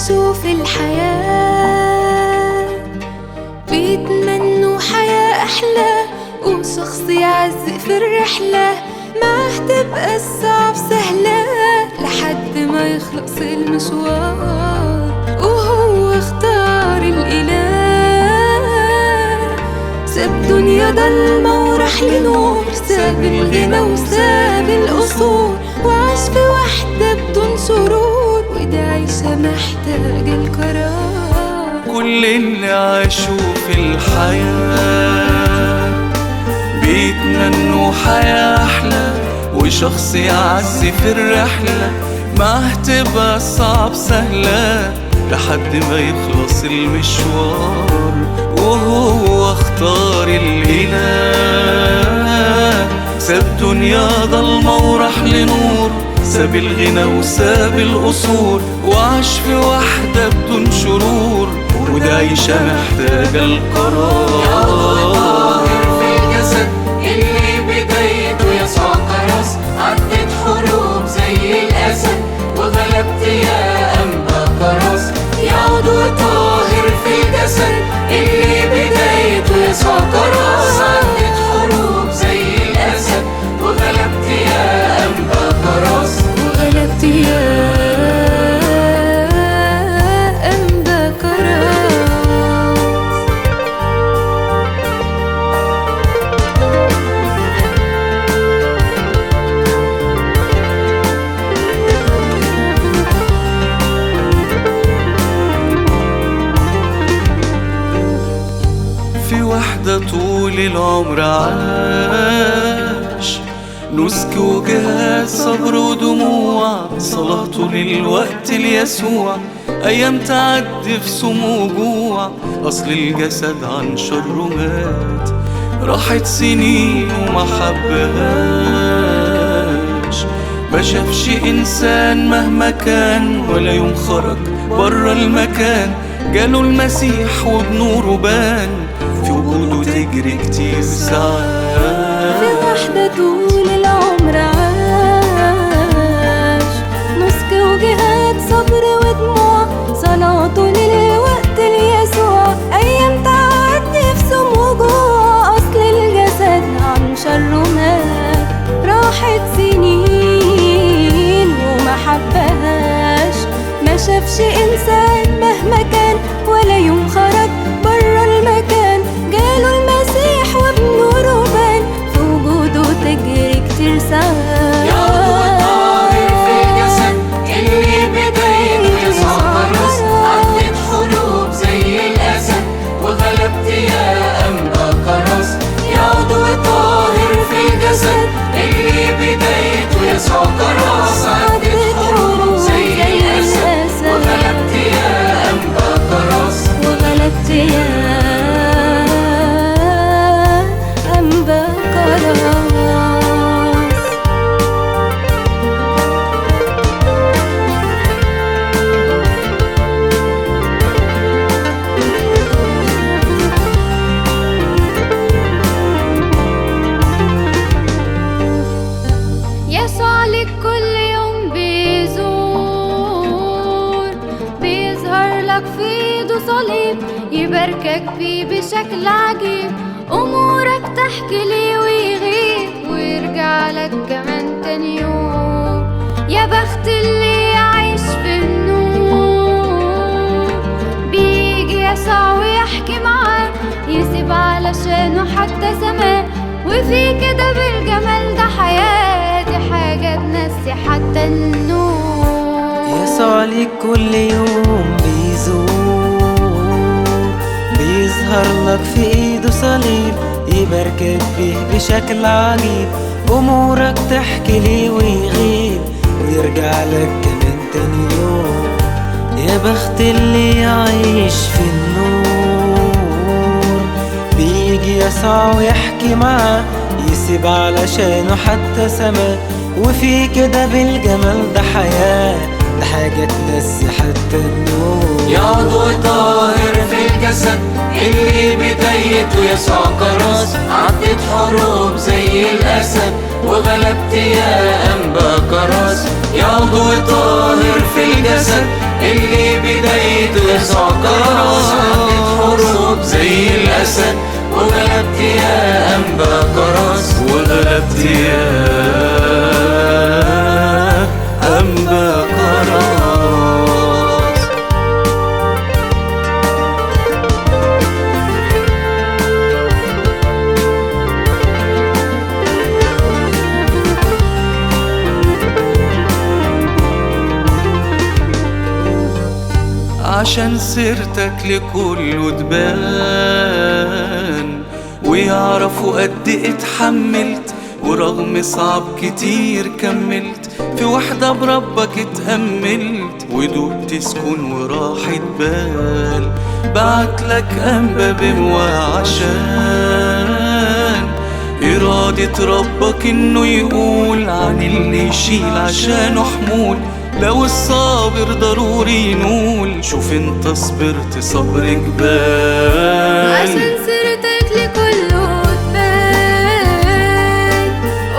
أشوف الحياة بيتمنوا حياة أحلى وشخص يعزق في الرحلة، معاه تبقى الصعب سهلة لحد ما يخلص المشوار. وهو اختار الإله، ساب دنيا ضلمة وراح لنور، ساب الغنى وساب القصور، وعاش في وحدة بدون سرور، وده عيشة محتاجة القرار. كل اللي عاشوا في الحياة بيتمنوا حياة أحلى وشخص يعز في الرحلة، معاه تبقى الصعب سهلة لحد ما يخلص المشوار. وهو اختار الإله، ساب دنيا ضلمة وراح لنور، ساب الغنى وساب القصور، وعاش في وحدة بدون شرور، وده عيشة محتاجة القرار. في الجسد اللي بدايته يسوع كرس، عدت حروب زي الأسد وغلبت يا أنبا كرس. يعود وطاهر في الجسد اللي بدايته يسوع كرس، عدت حروب زي الأسد وغلبت يا أنبا كرس. وغلبت يا أنبا كرس. في وحدة طول العمر عاش، نسك وجهاد صبر ودموع، صلاة طول الوقت ليسوع، أيام تعدي في سم وجوع، أصل الجسد عن شره مات، راحت سنين وما حبهاش، ما شافش إنسان مهما كان، ولا يوم خرج برا المكان، جاله المسيح وبنوره بان، في وجوده تجري كتير ساعات. في وحدة طول العمر عاش، نسك وجهاد صبر ودموع، صلاة طول الوقت ليسوع، أيام تعدي في سم وجوع، أصل الجسد عن شره مات، راحت سنين وما حبهاش، ما شافش إنسان مهما كان، ولا يوم خرج برا المكان، جاله المسيح وبنوره بان، في وجوده تجري كتير ساعات. يعود طاهر في الجسد اللي بدايته يسوع كرس، عدت حروب زي الأسد وغلبت يا أنبا كرس. يعود طاهر في الجسد اللي بدايته يسوع كرس، عدت حروب زي الأسد وغلبت يا أنبا كرس. وغلبت يا أنبا كرس. يسوع لك كل يوم بيزور، بيظهر لك في ايده صليب، يباركك بيه بشكل عجيب، امورك تحكي ليه ويغيب، ويرجع لك كمان تاني يوم. يا بخت اللي يعيش في النور، بيجي يسوع ويحكي معاه، يسيب علشانه حتى زمان، وفي كده بالجمال ده حياة، دي حاجة تنسي حتى النور. يسوع ليك كل يوم بيزور، بيظهر لك في ايده صليب، يباركك بيه بشكل عجيب، امورك تحكي ليه ويغيب، ويرجع لك كمان تاني يوم. يا بخت اللي يعيش في النور، بيجي يسوع ويحكي معاه، يسيب علشانه حتى سما، وفي كده بالجمال ده حياة، ده حاجة تنسي حتى النور. يعود طاهر في الجسد اللي بدايته يسوع كرس، عدت حروب زي الأسد وغلبت يا أنبا كرس. يعود طاهر في الجسد اللي بدايته بدايته يسوع كرس. عدت حروب زي الأسد وغلبت يا أنبا كرس. وغلبت يا أنبا كرس. عشان سيرتك لكله تبان ويعرفوا قد ايه اتحملت، ورغم صعب كتير كملت، في وحدة بربك اتأملت، ودقت تسكن وراحة بال. بعتلك أنبا بموا عشان إرادة ربك إنه يقول عن اللي يشيل عشانه حمول. لو الصابر ضروري ينول، شوف انت صبرت صبر جبال. عشان سيرتك لكله تبان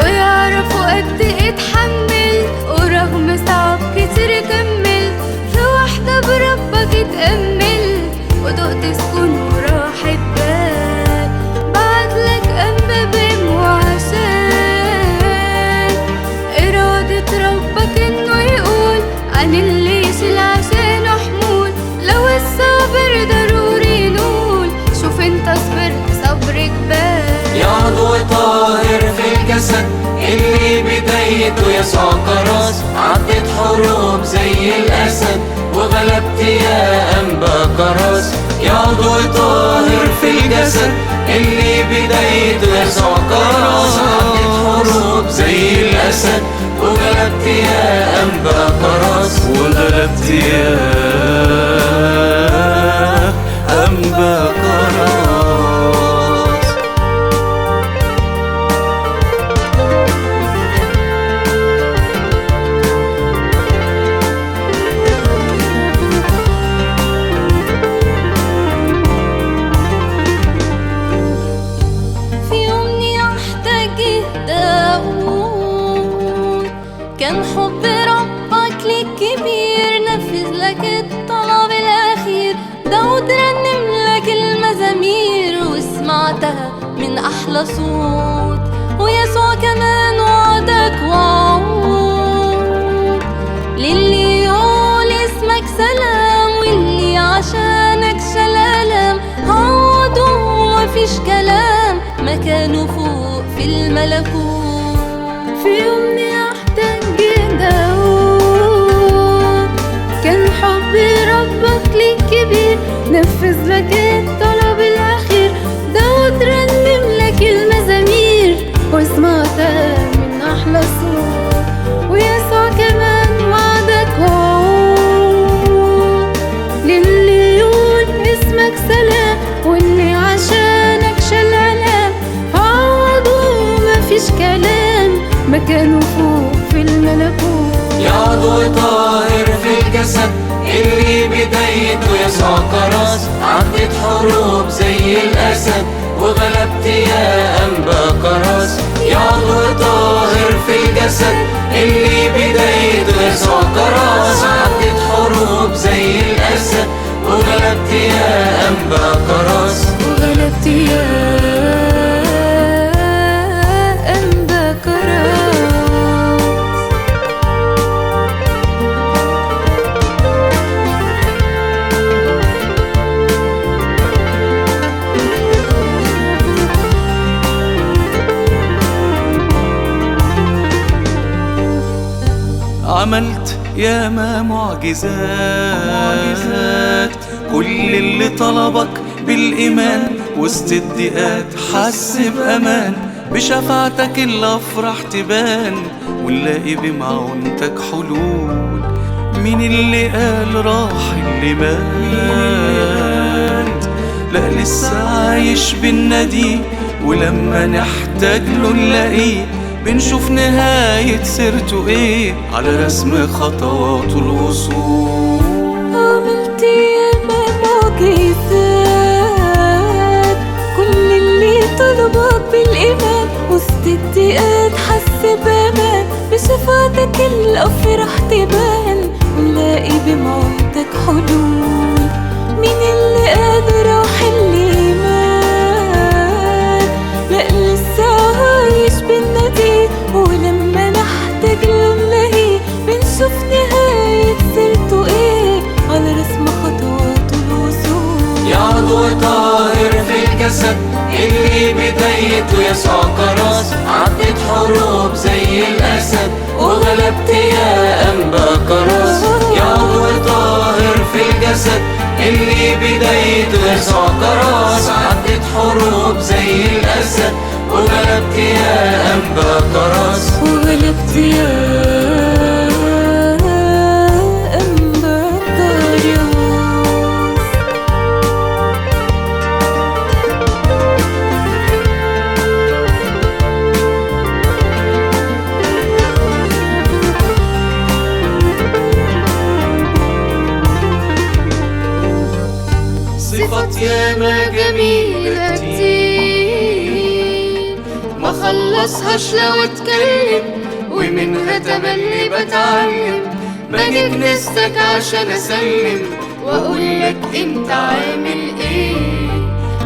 ويعرفوا قد ايه اتحملت، ورغم صعب كتير كملت، في وحدة بربك اتأملت، ودقت سكون وراحة بال. بعتلك أنبا بموا عشان إرادة ربك إنه يقول عن اللي يشيل عشانه حمول. لو الصابر ضروري ينول، شوف انت صبرت صبر جبال. يا عضو طاهر في الجسد اللي بدايته يسوع كرس. عدت حروب زي الأسد وغلبت يا أنبا كرس. يا عضو طاهر في الجسد اللي بدايته يسوع كرس. عدت حروب زي الأسد وغلبت يا أنبا كرس. وغلبت يا أنبا كرس. في يومني أحتاج داود، كان حب ربك ليك كبير، نفذ لك الطلب الأخير. داود رنم لك المزامير وسمعتها من أحلى صوت، ويسوع كمان وعدك وعود للي يقول اسمك سلام، واللي عشانك شال ألم. عوضه مفيش كلام، مكانه فوق في الملكوت. في يومني أحتاج داود، كان حب ربك ليك كبير، نفذ لك الطلب الأخير. داود رنم لك المزامير وسمعتها من أحلى صوت، ويسوع كمان وعدك وعود للي يقول اسمك سلام، واللي عشانك شال علام. عوضه مفيش كلام، مكانه فوق في الملكوت. يا عضو طاهر في الجسد اللي بدايته يسوع كرس. عدت حروب زي الأسد وغلبت يا أنبا كرس. يا عضو طاهر في الجسد اللي بدايته يسوع كرس. عدت حروب زي الأسد وغلبت يا أنبا كرس. وغلبت يا أنبا كرس. عملت ياما معجزات، كل اللي طلبك بالإيمان، وسط الضيقات حس بأمان. بشفاعتك اللي أفرح تبان، ونلاقي بمعونتك حلول. مين اللي قال راح اللي مات؟ لا لسه عايش بالندي، ولما نحتاج له نلاقيه. بنشوف نهاية سيرته ايه على رسم خطواته الوصول. عملت ياما معجزات، كل اللي طلبك بالإيمان، وسط الضيقات حس بأمان. بشفاعتك الأفراح تبان، ونلاقي بموتك حلول. مين اللي قادر أحل إيمان؟ لأ لسه عايش بالنديد، ولما نحتاج لنلاقيه بنشوف نهاية سيرته ايه على رسم خطوات الوصول. يا عضو طاهر في الجسد اللي بدايته يسوع كرس، عدت حروب زي الأسد وغلبت يا أنبا كرس. يا عضو طاهر في الجسد اللي بدايته يسوع كرس، عدت حروب زي الأسد وغلبت يا أنبا كرس. وغلبت يا أنبا كرس. صفات ياما جميلة كتير ما خلصهاش لو اتكلم، ومنها تملي بتعلم. باجي كنيستك عشان اسلم واقولك انت عامل ايه.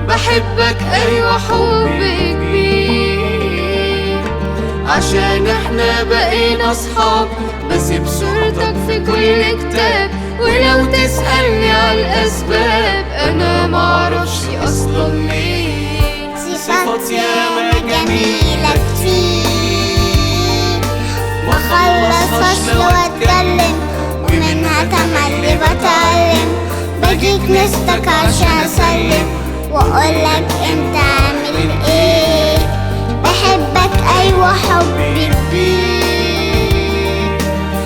بحبك ايوه حب كبير، عشان احنا بقينا اصحاب. بسيب صورتك في كل كتاب، ولو تسألني على الأسباب أنا معرفش أصلا ليه. صفات ياما جميلة كتير ما خلصهاش لو اتكلم، ومنها تملي بتعلم. باجي كنيستك عشان اسلم واقولك انت عامل ايه. بحبك ايوه حب كبير،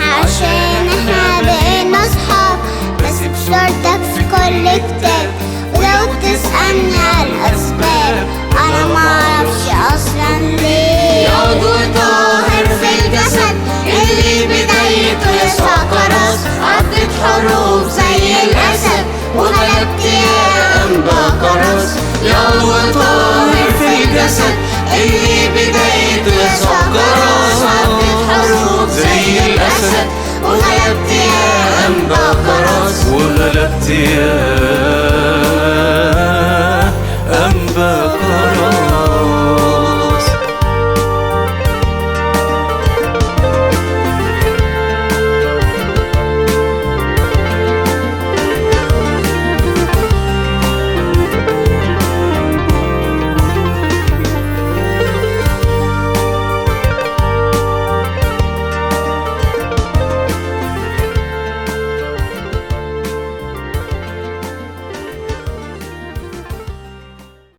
عشان احنا بقينا اصحاب. بسيب صورتك في كل كتاب، ولو تسألني على الأسباب أنا معرفش أصلا ليه. يا عضو طاهر في الجسد اللي بدايته يسوع كرس، عدت حروب زي الأسد وغلبت يا أنبا كرس. يا عضو طاهر في الجسد اللي بدايته يسوع كرس، عدت حروب زي الأسد وغلبت يا أنبا كرس. وغلبت يا